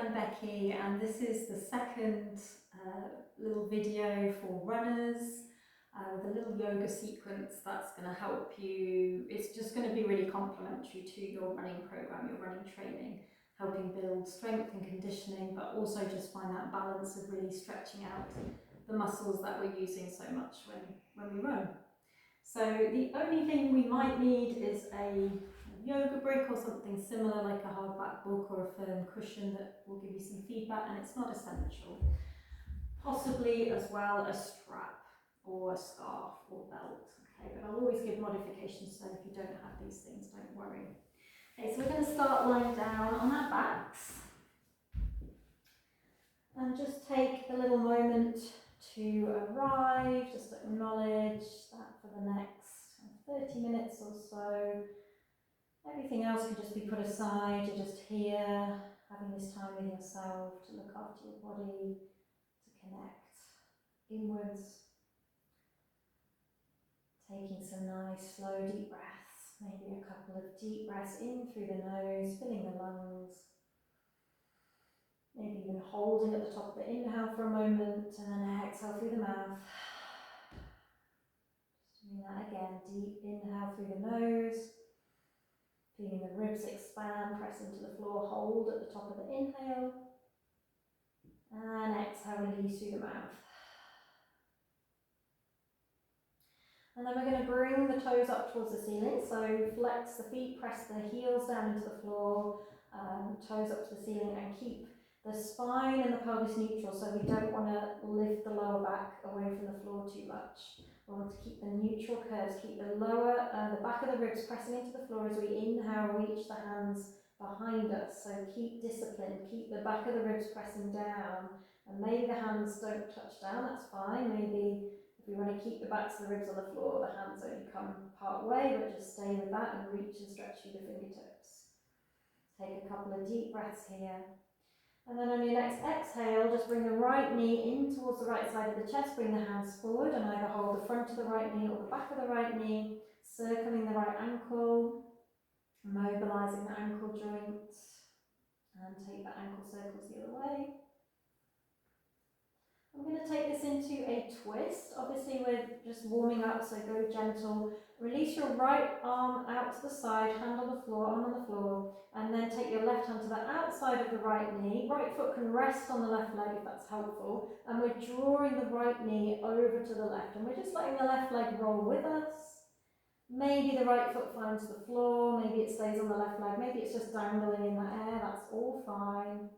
I'm Becky, and this is the second little video for runners with a little yoga sequence that's going to help you. It's just going to be really complementary to your running program, your running training, helping build strength and conditioning, but also just find that balance of really stretching out the muscles that we're using so much when we run. So the only thing we might need is a yoga brick or something similar, like a hardback book or a firm cushion that will give you some feedback, and it's not essential. Possibly as well a strap or a scarf or belt. Okay, but I'll always give modifications, so if you don't have these things, don't worry. Okay, so we're going to start lying down on our backs and just take a little moment to arrive, just acknowledge that for the next 30 minutes or so. Everything else can just be put aside. You're just here, having this time with yourself to look after your body, to connect inwards. Taking some nice, slow, deep breaths. Maybe a couple of deep breaths in through the nose, filling the lungs. Maybe even holding at the top of the inhale for a moment, and then exhale through the mouth. Just doing that again. Deep inhale through the nose. Feeling the ribs expand, press into the floor, hold at the top of the inhale. And exhale, release through the mouth. And then we're going to bring the toes up towards the ceiling. So flex the feet, press the heels down into the floor, toes up to the ceiling, and keep the spine and the pelvis neutral. So we don't want to lift the lower back away from the floor too much. We want to keep the neutral curves, keep the the back of the ribs pressing into the floor as we inhale, reach the hands behind us. So keep discipline, keep the back of the ribs pressing down. And maybe the hands don't touch down, that's fine. Maybe if we want to keep the backs of the ribs on the floor, the hands only come part way, but just stay with that and reach and stretch through the fingertips. Take a couple of deep breaths here. And then on your next exhale, just bring the right knee in towards the right side of the chest, bring the hands forward and either hold the front of the right knee or the back of the right knee, circling the right ankle, mobilizing the ankle joint, and take the ankle circles the other way. I'm going to take this into a twist. Obviously we're just warming up, so go gentle. Release your right arm out to the side, hand on the floor, arm on the floor, and then take your left hand to the outside of the right knee. Right foot can rest on the left leg if that's helpful, and we're drawing the right knee over to the left, and we're just letting the left leg roll with us. Maybe the right foot finds the floor, maybe it stays on the left leg, maybe it's just dangling in the air, that's all fine.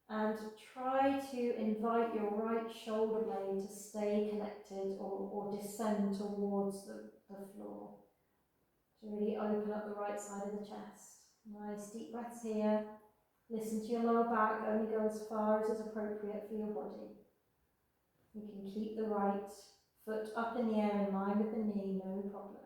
And try to invite your right shoulder blade to stay connected or descend towards the floor. To really open up the right side of the chest. Nice deep breaths here. Listen to your lower back, only go as far as is appropriate for your body. You can keep the right foot up in the air in line with the knee, no problem.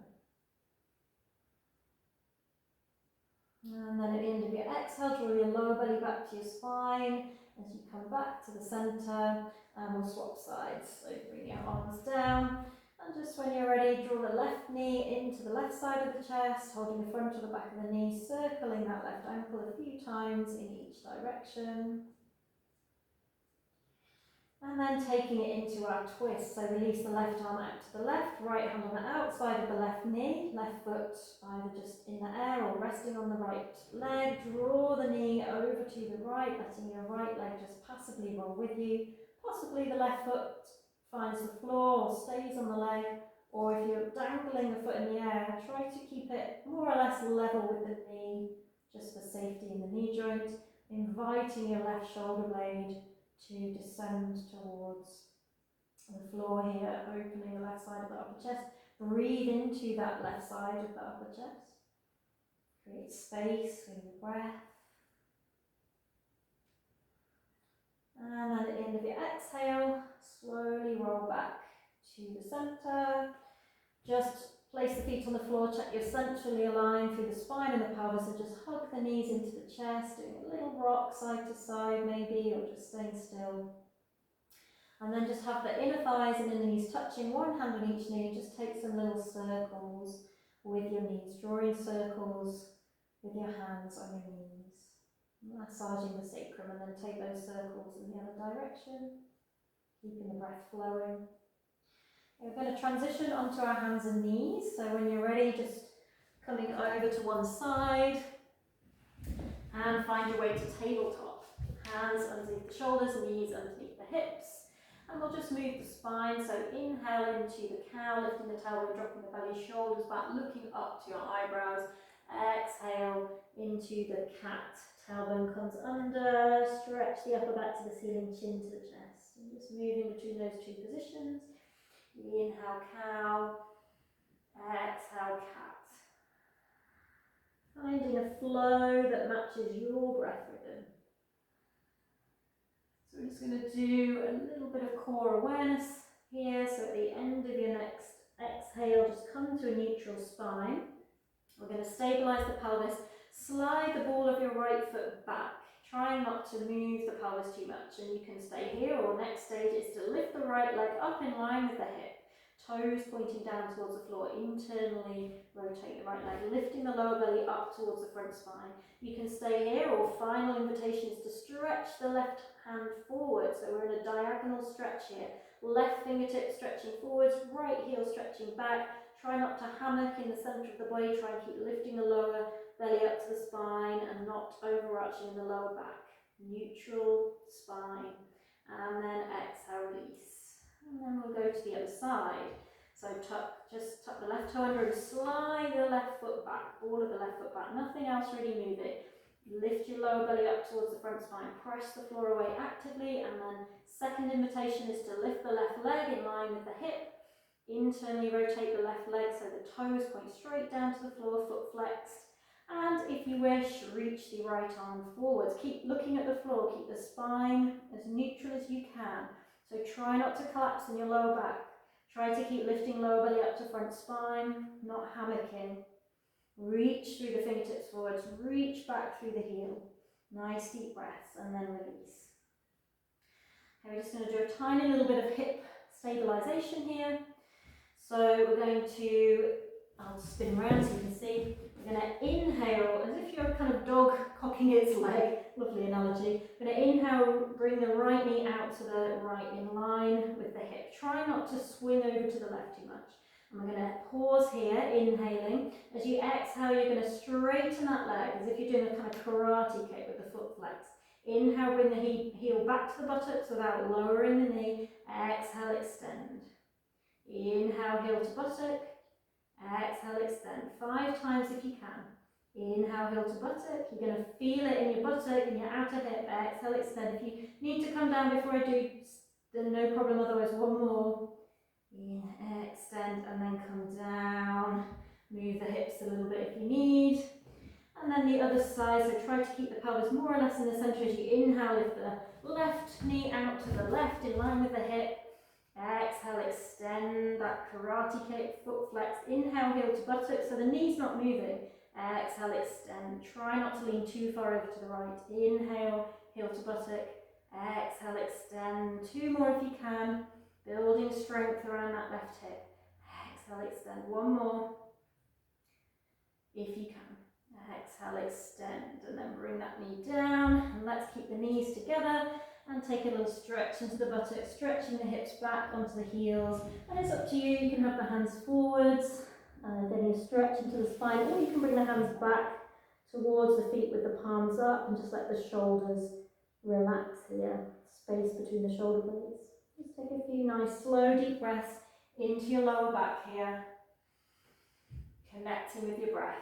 And then at the end of your exhale, draw your lower belly back to your spine as you come back to the centre, and we'll swap sides. So bring your arms down, and just when you're ready, draw the left knee into the left side of the chest, holding the front or the back of the knee, circling that left ankle a few times in each direction. And then taking it into our twist, so release the left arm out to the left, right hand on the outside of the left knee, left foot either just in the air or resting on the right leg. Draw the knee over to the right, letting your right leg just passively roll with you. Possibly the left foot finds the floor or stays on the leg, or if you're dangling the foot in the air, try to keep it more or less level with the knee, just for safety in the knee joint, inviting your left shoulder blade to descend towards the floor here, opening the left side of the upper chest. Breathe into that left side of the upper chest. Create space with your breath. And then at the end of your exhale, slowly roll back to the centre. Just place the feet on the floor, check you're centrally aligned through the spine and the pelvis, and just hug the knees into the chest, doing a little rock side to side maybe, or just staying still. And then just have the inner thighs and inner knees touching, one hand on each knee. Just take some little circles with your knees, drawing circles with your hands on your knees. massaging the sacrum, and then take those circles in the other direction, keeping the breath flowing. We're going to transition onto our hands and knees, so when you're ready, just coming over to one side and find your way to tabletop. Hands underneath the shoulders, knees underneath the hips, and we'll just move the spine, so inhale into the cow, lifting the tailbone, dropping the belly, shoulders back, looking up to your eyebrows. Exhale into the cat. Tailbone comes under, stretch the upper back to the ceiling, chin to the chest. And just moving between those two positions. Inhale, cow. Exhale, cat. Finding a flow that matches your breath rhythm. So we're just going to do a little bit of core awareness here. So at the end of your next exhale, just come to a neutral spine. We're going to stabilise the pelvis, slide the ball of your right foot back, trying not to move the pelvis too much, and you can stay here, or next stage is to lift the right leg up in line with the hip, toes pointing down towards the floor, internally rotate the right leg, lifting the lower belly up towards the front spine. You can stay here, or final invitation is to stretch the left hand forward, so we're in a diagonal stretch here, left fingertip stretching forwards, right heel stretching back. Try not to hammock in the centre of the body, try and keep lifting the lower belly up to the spine and not overarching the lower back. Neutral spine. And then exhale, release. And then we'll go to the other side. So just tuck the left toe under and slide the left foot back, ball of the left foot back, nothing else really moving. Lift your lower belly up towards the front spine, press the floor away actively, and then second invitation is to lift the left leg in line with the hip. Internally rotate the left leg so the toes point straight down to the floor, foot flexed. And if you wish, reach the right arm forwards. Keep looking at the floor, keep the spine as neutral as you can. So try not to collapse in your lower back. Try to keep lifting lower belly up to front spine, not hammocking. Reach through the fingertips forwards, reach back through the heel. Nice deep breaths, and then release. Okay, we're just going to do a tiny little bit of hip stabilization here. So we're going to, I'll spin around so you can see, we're going to inhale as if you're a kind of dog cocking its leg, lovely analogy. We're going to inhale, bring the right knee out to the right in line with the hip. Try not to swing over to the left too much. And we're going to pause here, inhaling. As you exhale, you're going to straighten that leg as if you're doing a kind of karate kick with the foot flex. Inhale, bring the heel back to the buttocks without lowering the knee. Exhale, extend. Inhale, heel to buttock. Exhale, extend. 5 times if you can. Inhale, heel to buttock. You're going to feel it in your buttock, in your outer hip. Exhale, extend. If you need to come down before I do, then no problem. Otherwise, one more. Inhale, extend, and then come down. Move the hips a little bit if you need. And then the other side, so try to keep the pelvis more or less in the centre as you inhale, lift the left knee out to the left in line with the hip. Exhale, extend that karate kick, foot flex. Inhale, heel to buttock, so the knee's not moving. Exhale, extend. Try not to lean too far over to the right. Inhale, heel to buttock. Exhale, extend. 2 more if you can. Building strength around that left hip. Exhale, extend. 1 more if you can. Exhale, extend, and then bring that knee down. And let's keep the knees together and take a little stretch into the buttocks, stretching the hips back onto the heels. And it's up to you. You can have the hands forwards, then you stretch into the spine, or you can bring the hands back towards the feet with the palms up and just let the shoulders relax here. Space between the shoulder blades. Just take a few nice slow deep breaths into your lower back here, connecting with your breath.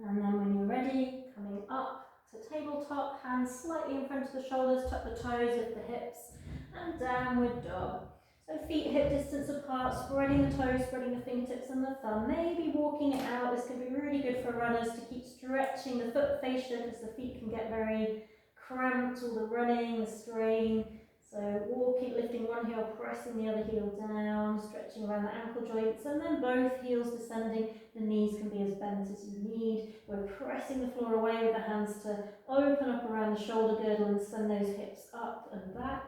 And then when you're ready, coming up to tabletop, hands slightly in front of the shoulders, tuck the toes, lift the hips, and downward dog. So feet hip distance apart, spreading the toes, spreading the fingertips and the thumb, maybe walking it out. This can be really good for runners to keep stretching the foot fascia because the feet can get very cramped, all the running, the strain. So walking, lifting one heel, pressing the other heel down, stretching around the ankle joints, and then both heels descending. The knees can be as bent as you need. We're pressing the floor away with the hands to open up around the shoulder girdle and send those hips up and back,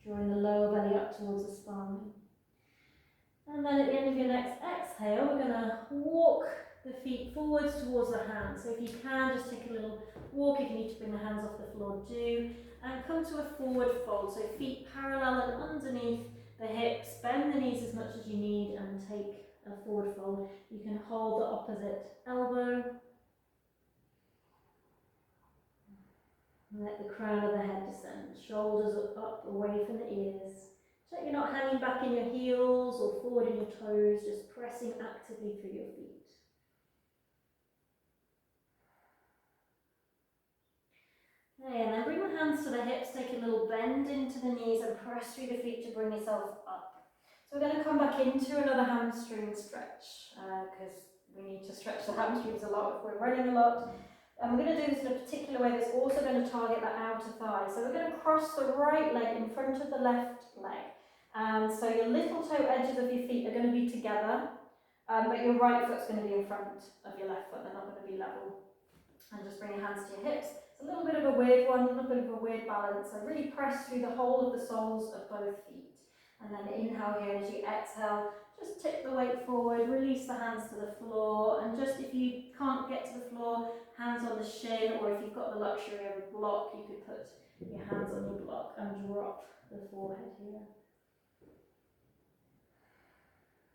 drawing the lower belly up towards the spine. And then at the end of your next exhale, we're going to walk the feet forwards towards the hands. So if you can, just take a little walk. If you need to bring the hands off the floor, do. And come to a forward fold. So feet parallel and underneath the hips. Bend the knees as much as you need and take a forward fold. You can hold the opposite elbow. Let the crown of the head descend. Shoulders up away from the ears. Check you're not hanging back in your heels or forward in your toes, just pressing actively through your feet. Okay, and then bring the hands to the hips, take a little bend into the knees and press through the feet to bring yourself up. So we're going to come back into another hamstring stretch because we need to stretch the hamstrings a lot if we're running a lot. And we're going to do this in a particular way that's also going to target the outer thigh. So we're going to cross the right leg in front of the left leg. And so your little toe edges of your feet are going to be together, but your right foot's going to be in front of your left foot. They're not going to be level. And just bring your hands to your hips. It's a little bit of a weird one, a little bit of a weird balance. So really press through the whole of the soles of both feet. And then inhale here as you exhale. Just tip the weight forward, release the hands to the floor, and just if you can't get to the floor, hands on the shin, or if you've got the luxury of a block, you could put your hands on your block and drop the forehead here.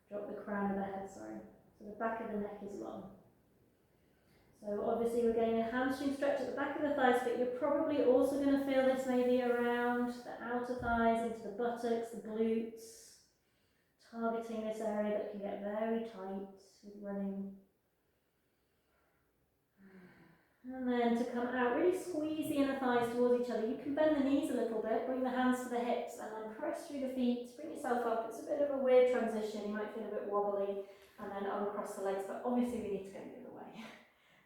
Drop the crown of the head, sorry. So the back of the neck is long. So obviously we're getting a hamstring stretch at the back of the thighs, but you're probably also going to feel this maybe around the outer thighs, into the buttocks, the glutes. Targeting this area that can get very tight with running. And then to come out, really squeeze the inner thighs towards each other. You can bend the knees a little bit, bring the hands to the hips, and then press through the feet, bring yourself up. It's a bit of a weird transition, you might feel a bit wobbly, and then uncross the legs, but obviously we need to go the other way.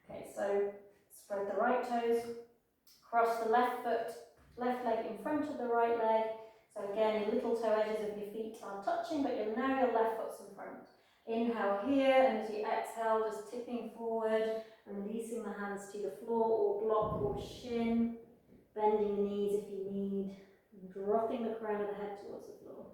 Okay, so spread the right toes, cross the left foot, left leg in front of the right leg. So again, your little toe edges of your feet are touching, but now your left foot's in front. Inhale here, and as you exhale, just tipping forward, releasing the hands to the floor or block or shin, bending the knees if you need, dropping the crown of the head towards the floor.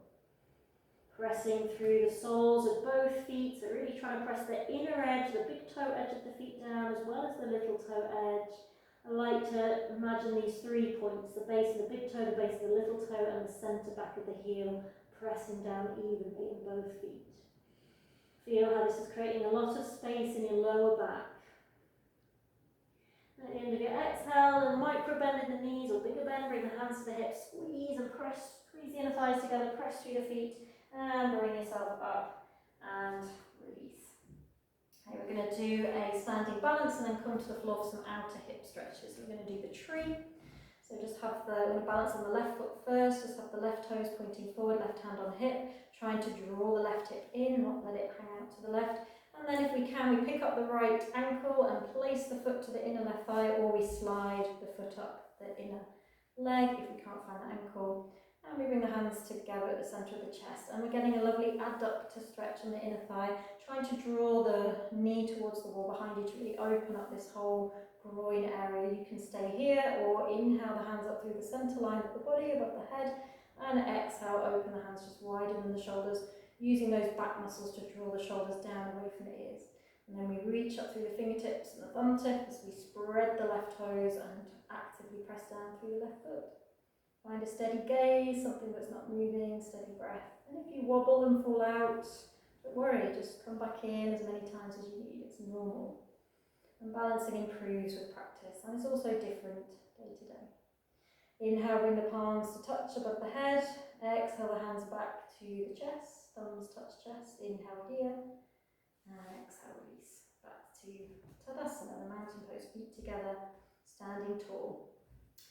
Pressing through the soles of both feet, so really trying to press the inner edge, the big toe edge of the feet down, as well as the little toe edge. I like to imagine these 3 points, the base of the big toe, the base of the little toe, and the centre back of the heel, pressing down evenly in both feet. Feel how this is creating a lot of space in your lower back. At the end of your exhale, a micro bend in the knees or bigger bend, bring the hands to the hips, squeeze and press, squeeze the inner thighs together, press through the feet, and bring yourself up and release. Okay, we're going to do a standing balance and then come to the floor for some outer hip stretches. We're going to do the tree. So just have the balance on the left foot first, just have the left toes pointing forward, left hand on hip, trying to draw the left hip in, not let it hang out to the left. And then if we can, we pick up the right ankle and place the foot to the inner left thigh, or we slide the foot up the inner leg if we can't find the ankle. And we bring the hands together at the centre of the chest, and we're getting a lovely adductor stretch on the inner thigh, trying to draw the knee towards the wall behind you to really open up this whole groin area. You can stay here or inhale the hands up through the centre line of the body above the head, and exhale, open the hands, just widen the shoulders, using those back muscles to draw the shoulders down away from the ears. And then we reach up through the fingertips and the thumb tip as we spread the left toes and actively press down through the left foot. Find a steady gaze, something that's not moving, steady breath. And if you wobble and fall out, don't worry, just come back in as many times as you need, it's normal. And balancing improves with practice, and it's also different day to day. Inhale, bring the palms to touch above the head. Exhale, the hands back to the chest, thumbs touch chest. Inhale here, and exhale, release. Back to Tadasana, the mountain pose, feet together, standing tall.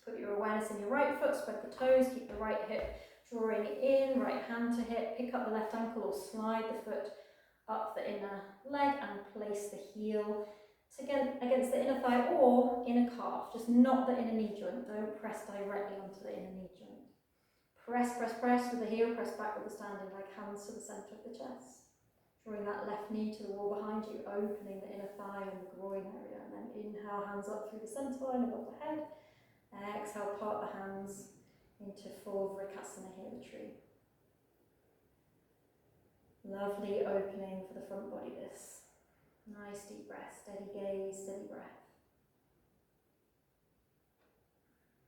Put your awareness in your right foot, spread the toes, keep the right hip drawing in, right hand to hip, pick up the left ankle or slide the foot up the inner leg and place the heel against the inner thigh or inner calf, just not the inner knee joint. Don't press directly onto the inner knee joint. Press, press, press with the heel, press back with the standing leg, hands to the centre of the chest. Drawing that left knee to the wall behind you, opening the inner thigh and the groin area, and then inhale, hands up through the centre line above the head. Exhale, part the hands into full Vrikasana here, the tree. Lovely opening for the front body this. Nice deep breath, steady gaze, steady breath.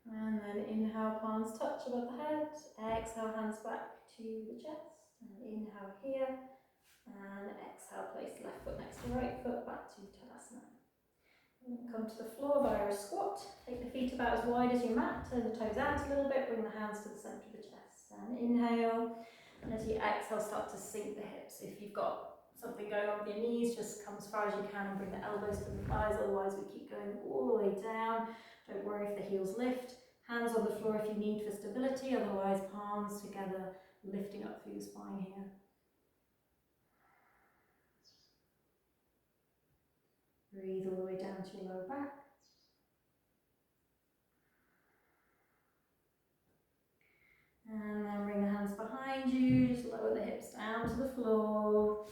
And then inhale, palms touch above the head. Exhale, hands back to the chest. And inhale here. And exhale, place the left foot next to the right foot, back to Tadasana. And then come to the floor via a squat. Take the feet about as wide as your mat. Turn the toes out a little bit. Bring the hands to the centre of the chest. And inhale. And as you exhale, start to sink the hips. If you've got something going on with your knees, just come as far as you can and bring the elbows to the thighs. Otherwise, we keep going all the way down. Don't worry if the heels lift. Hands on the floor if you need for stability. Otherwise, palms together, lifting up through the spine here. Breathe all the way down to your lower back. And then bring the hands behind you, just lower the hips down to the floor.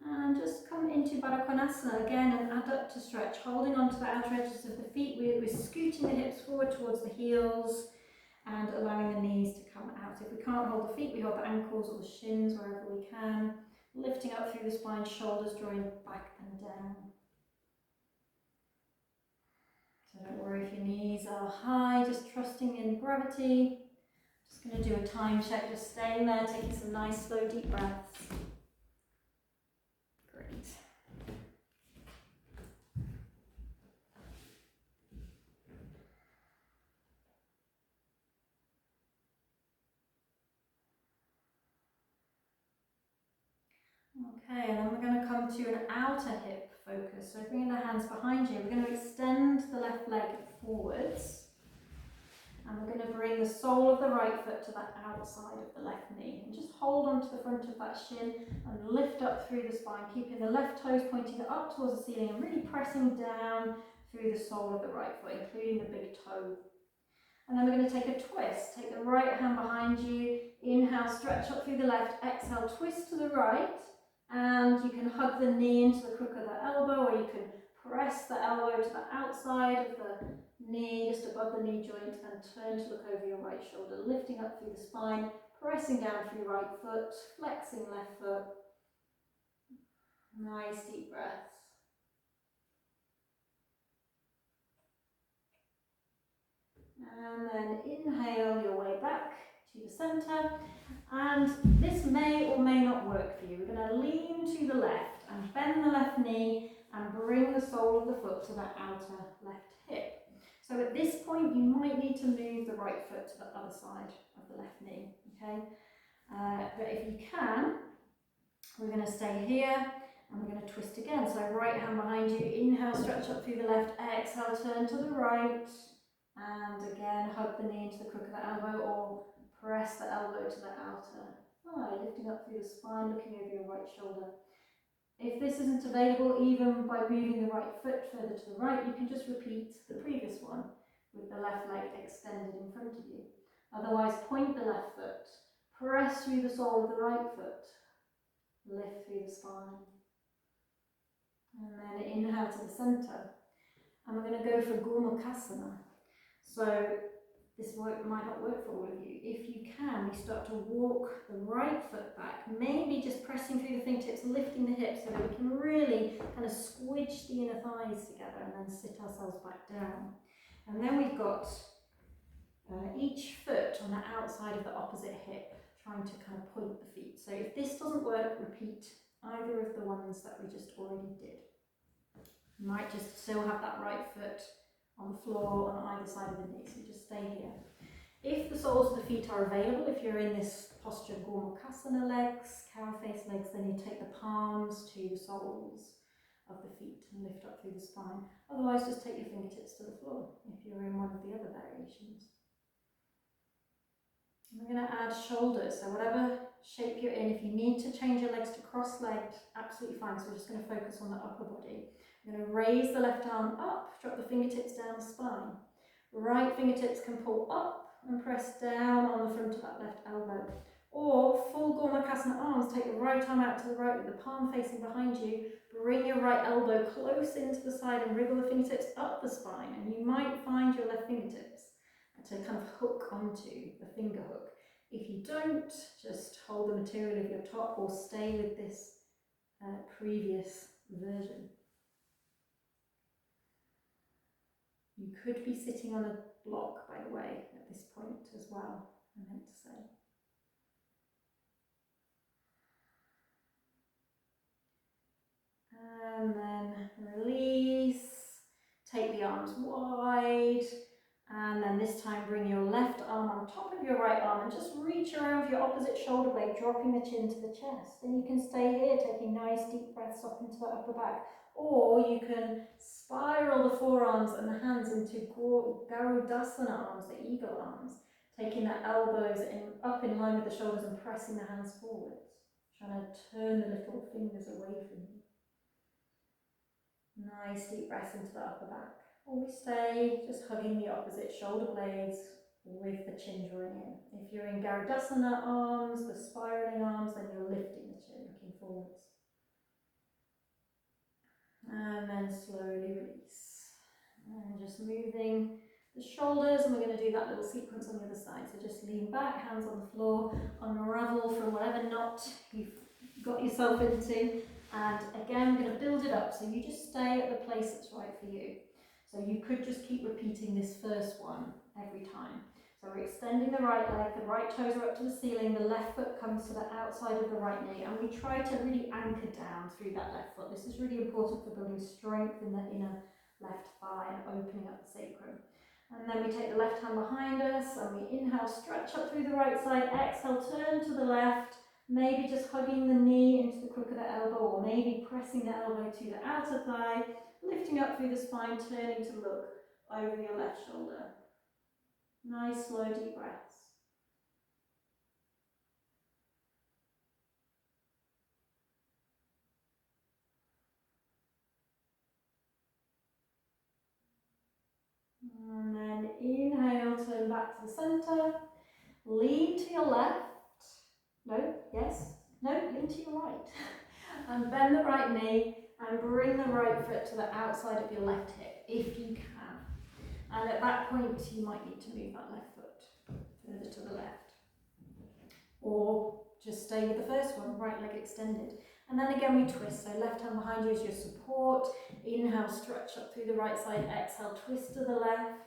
And just come into Baddha Konasana again and adductor stretch, holding onto the outer edges of the feet. We're scooting the hips forward towards the heels and allowing the knees to come out. If we can't hold the feet, we hold the ankles or the shins wherever we can. Lifting up through the spine, shoulders drawing back and down. So don't worry if your knees are high, just trusting in gravity. Just going to do a time check, just staying there, taking some nice slow deep breaths. Great. Okay, and then we're going to come to an outer hip focus. So bringing the hands behind you, we're going to extend the left leg forwards. And we're going to bring the sole of the right foot to the outside of the left knee. And just hold on to the front of that shin and lift up through the spine, keeping the left toes pointing up towards the ceiling and really pressing down through the sole of the right foot, including the big toe. And then we're going to take a twist. Take the right hand behind you. Inhale, stretch up through the left. Exhale, twist to the right. And you can hug the knee into the crook of the elbow, or you can press the elbow to the outside of the knee, just above the knee joint, and turn to look over your right shoulder, lifting up through the spine, pressing down through right foot, flexing left foot. Nice deep breaths. And then inhale your way back to the centre. And this may or may not work for you. We're going to lean to the left and bend the left knee and bring the sole of the foot to the outer left hip. So at this point, you might need to move the right foot to the other side of the left knee, okay? But if you can, we're going to stay here and we're going to twist again. So right hand behind you, inhale, stretch up through the left, exhale, turn to the right, and again, hug the knee into the crook of the elbow or press the elbow to the outer thigh, lifting up through the spine, looking over your right shoulder. If this isn't available, even by moving the right foot further to the right, you can just repeat the previous one with the left leg extended in front of you. Otherwise, point the left foot, press through the sole of the right foot, lift through the spine. And then inhale to the centre. And we're going to go for Gurmukhasana. So this might not work for all of you. If you can, we start to walk the right foot back, maybe just pressing through the fingertips, lifting the hips so that we can really kind of squidge the inner thighs together and then sit ourselves back down. And then we've got each foot on the outside of the opposite hip, trying to kind of point the feet. So if this doesn't work, repeat either of the ones that we just already did. You might just still have that right foot on the floor on either side of the knee, so just stay here. If the soles of the feet are available, if you're in this posture of Gurmukhasana legs, cow face legs, then you take the palms to the soles of the feet and lift up through the spine. Otherwise, just take your fingertips to the floor if you're in one of the other variations. And we're going to add shoulders, so whatever shape you're in, if you need to change your legs to cross-legged, absolutely fine. So we're just going to focus on the upper body. I'm going to raise the left arm up, drop the fingertips down the spine. Right fingertips can pull up and press down on the front of that left elbow. Or full Gurmukhasana arms, take the right arm out to the right with the palm facing behind you. Bring your right elbow close into the side and wriggle the fingertips up the spine. And you might find your left fingertips to kind of hook onto the finger hook. If you don't, just hold the material of your top or stay with this previous version. You could be sitting on a block, by the way, at this point as well, I meant to say. And then release, take the arms wide, and then this time bring your left arm on top of your right arm and just reach around for your opposite shoulder blade, dropping the chin to the chest. And you can stay here, taking nice deep breaths up into the upper back. Or you can spiral the forearms and the hands into garudasana arms, the eagle arms, taking the elbows up in line with the shoulders and pressing the hands forwards, trying to turn the little fingers away from you. Nice deep breaths into the upper back. Or we stay just hugging the opposite shoulder blades with the chin drawing in. If you're in garudasana arms, the spiraling arms, then you're lifting the chin, looking forwards. And then slowly release. And just moving the shoulders, and we're going to do that little sequence on the other side. So just lean back, hands on the floor, unravel from whatever knot you've got yourself into. And again, we're going to build it up, so you just stay at the place that's right for you. So you could just keep repeating this first one every time. So we're extending the right leg, the right toes are up to the ceiling, the left foot comes to the outside of the right knee, and we try to really anchor down through that left foot. This is really important for building strength in the inner left thigh and opening up the sacrum. And then we take the left hand behind us and we inhale, stretch up through the right side, exhale, turn to the left. Maybe just hugging the knee into the crook of the elbow, or maybe pressing the elbow to the outer thigh, lifting up through the spine, turning to look over your left shoulder. Nice, slow, deep breaths. And then inhale, turn back to the center, lean to your left. No, yes, no, lean to your right. And bend the right knee and bring the right foot to the outside of your left hip, if you can. And at that point, you might need to move that left foot further to the left. Or just stay with the first one, right leg extended. And then again, we twist. So left hand behind you is your support. Inhale, stretch up through the right side. Exhale, twist to the left,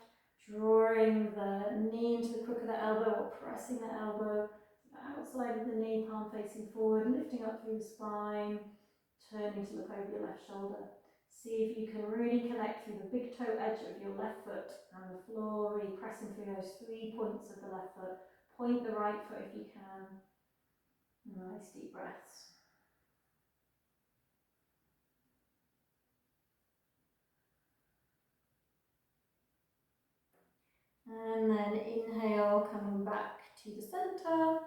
drawing the knee into the crook of the elbow or pressing the elbow outside of the knee, palm facing forward, lifting up through the spine, turning to look over your left shoulder. See if you can really connect through the big toe edge of your left foot and the floor, really pressing through those 3 points of the left foot. Point the right foot if you can. Nice deep breaths. And then inhale, coming back to the center.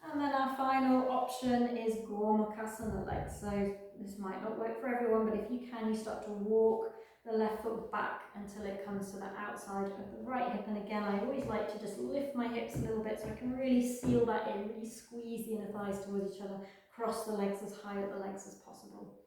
And then our final option is gormakasana legs. So this might not work for everyone, but if you can, you start to walk the left foot back until it comes to the outside of the right hip. And again, I always like to just lift my hips a little bit so I can really seal that in, really squeeze the inner thighs towards each other, cross the legs as high at the legs as possible.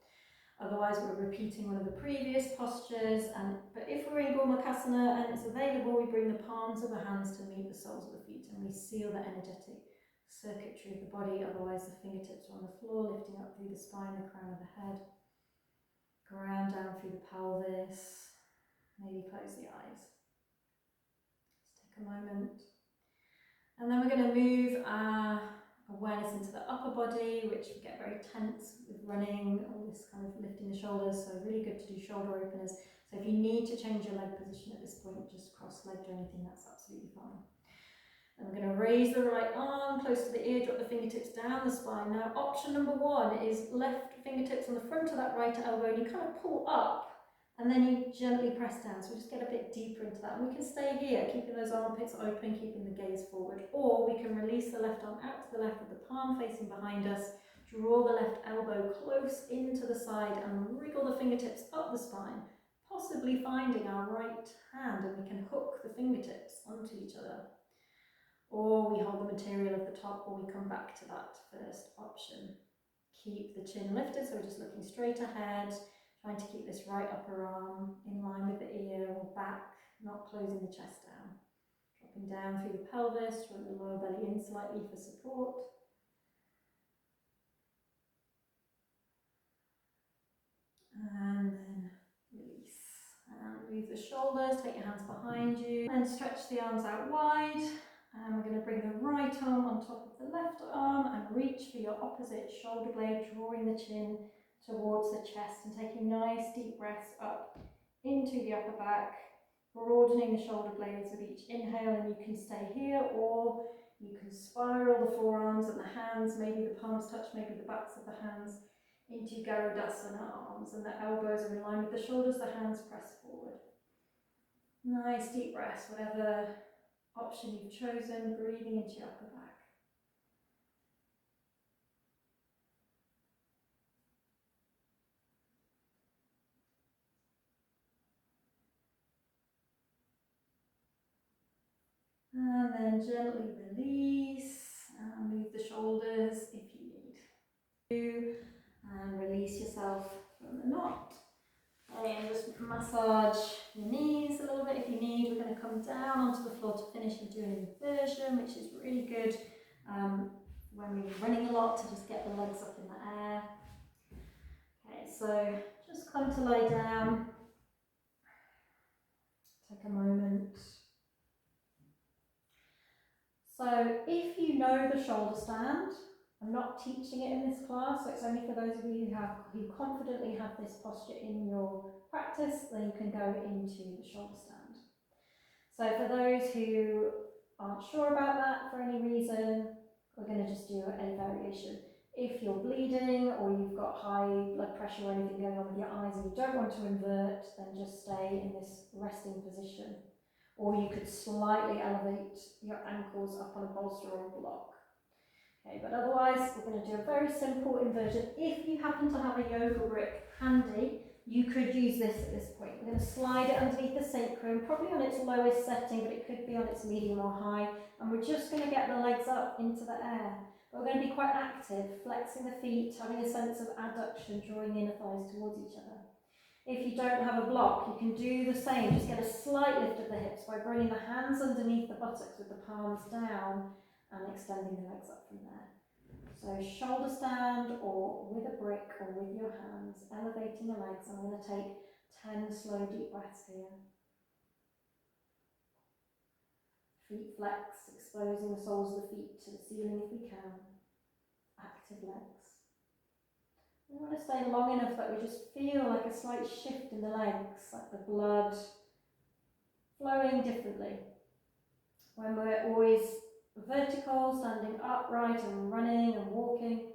Otherwise, we're repeating one of the previous postures. But if we're in gormakasana and it's available, we bring the palms of the hands to meet the soles of the feet and we seal the energetic circuitry of the body. Otherwise, the fingertips are on the floor, lifting up through the spine, the crown of the head. Ground down through the pelvis. Maybe close the eyes. Let's take a moment. And then we're going to move our awareness into the upper body, which we get very tense with running, all this kind of lifting the shoulders, so really good to do shoulder openers. So if you need to change your leg position at this point, just cross-legged or anything, that's absolutely fine. And we're going to raise the right arm close to the ear, drop the fingertips down the spine. Now option number 1 is left fingertips on the front of that right elbow, and you kind of pull up and then you gently press down. So we just get a bit deeper into that. And we can stay here, keeping those armpits open, keeping the gaze forward. Or we can release the left arm out to the left with the palm facing behind us, draw the left elbow close into the side and wriggle the fingertips up the spine, possibly finding our right hand, and we can hook the fingertips onto each other. Or we hold the material at the top, or we come back to that first option. Keep the chin lifted, so we're just looking straight ahead, trying to keep this right upper arm in line with the ear or back, not closing the chest down. Dropping down through the pelvis, drawing the lower belly in slightly for support. And then release. And move the shoulders, take your hands behind you. And stretch the arms out wide. And we're going to bring the right arm on top of the left arm and reach for your opposite shoulder blade, drawing the chin towards the chest and taking nice deep breaths up into the upper back, broadening the shoulder blades with each inhale, and you can stay here or you can spiral the forearms and the hands, maybe the palms touch, maybe the backs of the hands, into garudasana arms, and the elbows are in line with the shoulders, the hands press forward. Nice deep breaths, whatever option you've chosen, breathing into your upper back. And then gently release and move the shoulders if you need. And release yourself from the knot. And just massage your knees a little bit if you need. We're going to come down onto the floor to finish with doing an inversion, which is really good when we're running a lot, to just get the legs up in the air. Okay, so just come to lie down. Take a moment. So if you know the shoulder stand, I'm not teaching it in this class, so it's only for those of you who confidently have this posture in your practice, then you can go into the shoulder stand. So for those who aren't sure about that for any reason, we're going to just do a variation. If you're bleeding or you've got high blood pressure or anything going on with your eyes and you don't want to invert, then just stay in this resting position. Or you could slightly elevate your ankles up on a bolster or a block. Okay, but otherwise we're going to do a very simple inversion. If you happen to have a yoga brick handy, you could use this at this point. We're going to slide it underneath the sacrum, probably on its lowest setting, but it could be on its medium or high. And we're just going to get the legs up into the air. But we're going to be quite active, flexing the feet, having a sense of adduction, drawing inner thighs towards each other. If you don't have a block, you can do the same. Just get a slight lift of the hips by bringing the hands underneath the buttocks with the palms down and extending the legs up from there. So shoulder stand or with a brick or with your hands, elevating the legs. I'm going to take 10 slow deep breaths here. Feet flex, exposing the soles of the feet to the ceiling if we can. Active legs. We want to stay long enough that we just feel like a slight shift in the legs, like the blood flowing differently. When we're always vertical, standing upright and running and walking,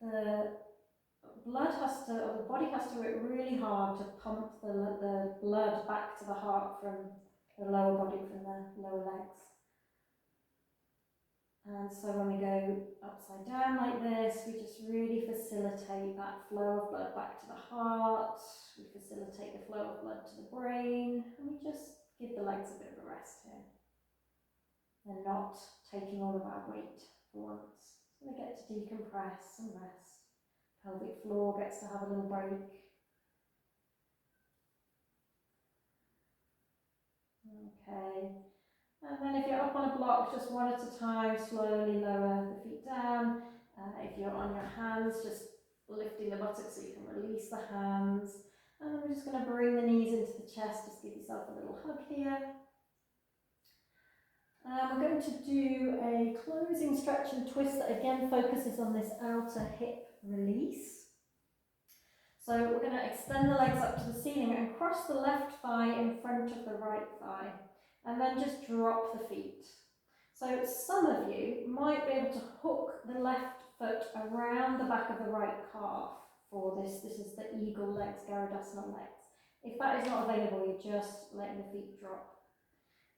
the body has to work really hard to pump the blood back to the heart from the lower body, from the lower legs. And so when we go upside down like this, we just really facilitate that flow of blood back to the heart. We facilitate the flow of blood to the brain, and we just give the legs a bit of a rest here. They're not taking all of our weight for once. So they get to decompress and rest. Pelvic floor gets to have a little break. Okay. And then if you're up on a block, just one at a time, slowly lower the feet down. If you're on your hands, just lifting the buttocks so you can release the hands. And then we're just going to bring the knees into the chest, just give yourself a little hug here. We're going to do a closing stretch and twist that again focuses on this outer hip release. So we're going to extend the legs up to the ceiling and cross the left thigh in front of the right thigh. And then just drop the feet. So some of you might be able to hook the left foot around the back of the right calf for this. This is the eagle legs, garudasana legs. If that is not available, you're just letting the feet drop.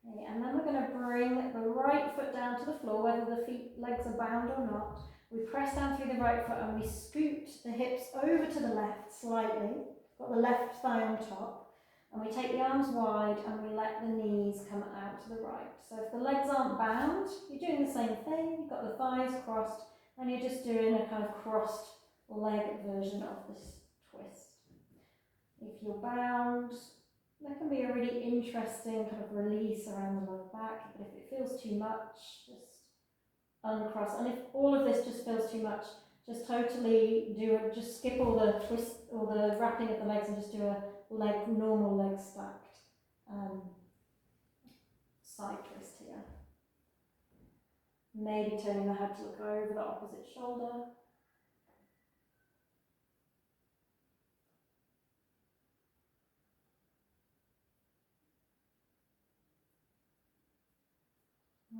Okay, and then we're going to bring the right foot down to the floor, whether the legs are bound or not. We press down through the right foot and we scoot the hips over to the left slightly. Got the left thigh on top. And we take the arms wide and we let the knees come out to the right. So if the legs aren't bound, you're doing the same thing. You've got the thighs crossed and you're just doing a kind of crossed leg version of this twist. If you're bound, There can be a really interesting kind of release around the lower back, but if it feels too much, just uncross. And if all of this just feels too much, just totally do it, just skip all the twist or the wrapping of the legs and just do a normal leg stacked side twist here. Maybe turning the head to look over the opposite shoulder.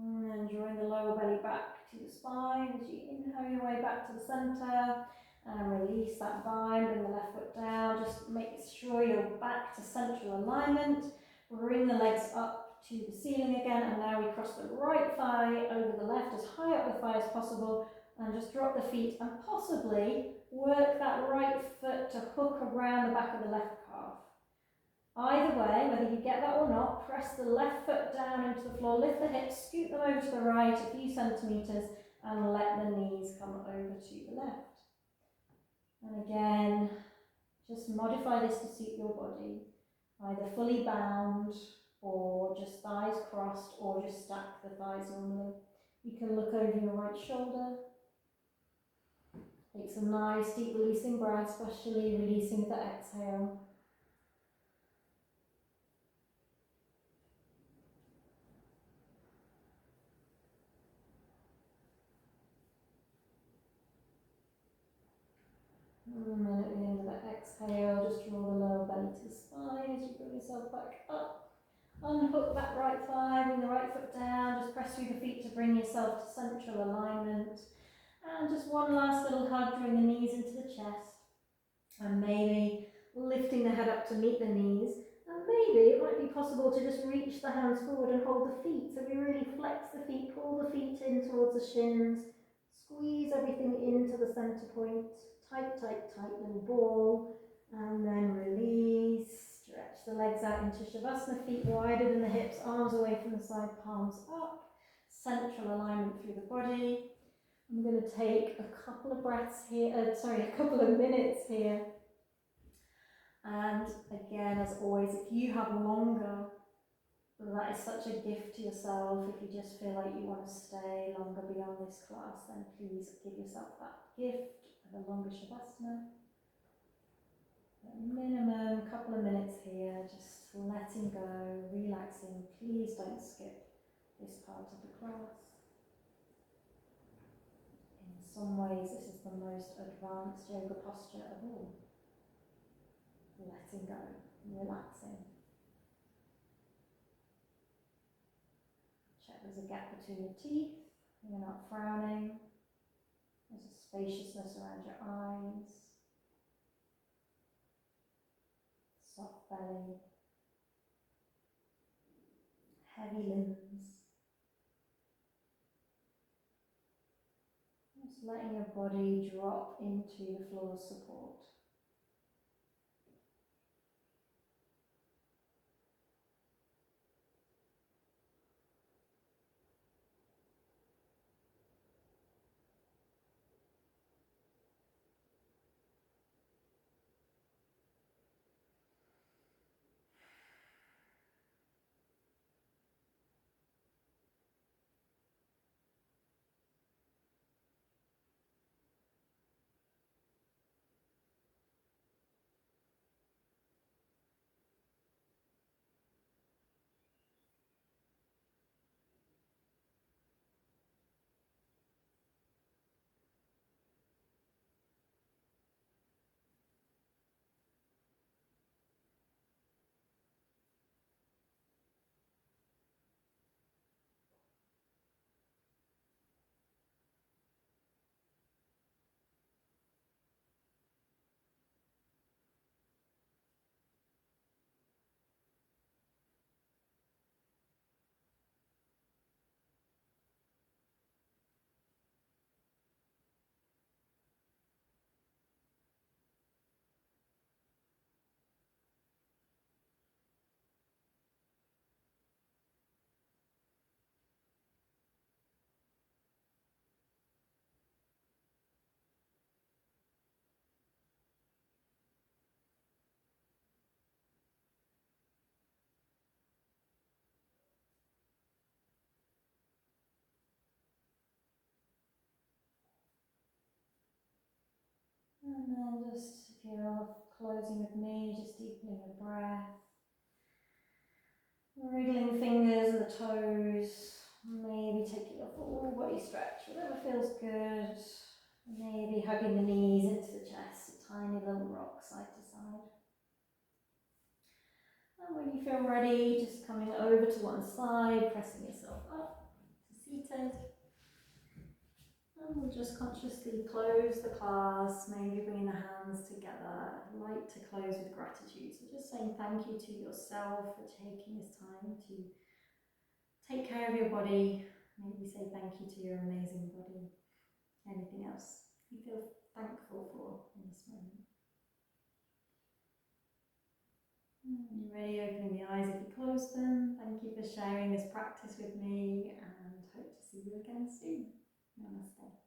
And then drawing the lower belly back to the spine as you inhale your way back to the center. And release that bind, bring the left foot down. Just make sure you're back to central alignment. Bring the legs up to the ceiling again. And now we cross the right thigh over the left, as high up the thigh as possible. And just drop the feet and possibly work that right foot to hook around the back of the left calf. Either way, whether you get that or not, press the left foot down into the floor, lift the hips, scoot them over to the right a few centimetres, and let the knees come over to the left. And again, just modify this to suit your body, either fully bound or just thighs crossed, or just stack the thighs normally. You can look over your right shoulder. Take some nice deep releasing breath, especially releasing the exhale. And then at the end of the exhale, just draw the lower belly to the spine as you bring yourself back up. Unhook that right thigh, bring the right foot down, just press through the feet to bring yourself to central alignment. And just one last little hug, drawing the knees into the chest. And maybe lifting the head up to meet the knees. And maybe it might be possible to just reach the hands forward and hold the feet. So we really flex the feet, pull the feet in towards the shins, squeeze everything into the center point. Tight, tight, tight little ball, and then release. Stretch the legs out into Shavasana, feet wider than the hips, arms away from the side, palms up. Central alignment through the body. I'm going to take a couple of breaths here, a couple of minutes here. And again, as always, if you have longer, that is such a gift to yourself. If you just feel like you want to stay longer beyond this class, then please give yourself that gift. The longer Shavasana. At minimum, couple of minutes here, just letting go, relaxing. Please don't skip this part of the class. In some ways, this is the most advanced yoga posture of all. Letting go, relaxing. Check there's a gap between the teeth, you're not frowning. There's a spaciousness around your eyes. Soft belly, heavy limbs. Just letting your body drop into the floor support. And then just, if you're closing with me, just deepening the breath. Wriggling the fingers and the toes. Maybe taking a full body stretch, whatever feels good. Maybe hugging the knees into the chest, a tiny little rock side to side. And when you feel ready, just coming over to one side, pressing yourself up to seated. And we'll just consciously close the class, maybe bringing the hands together. I'd like to close with gratitude. So just saying thank you to yourself for taking this time to take care of your body. Maybe say thank you to your amazing body. Anything else you feel thankful for in this moment? When you're ready, opening the eyes if you close them. Thank you for sharing this practice with me and hope to see you again soon. Namaste.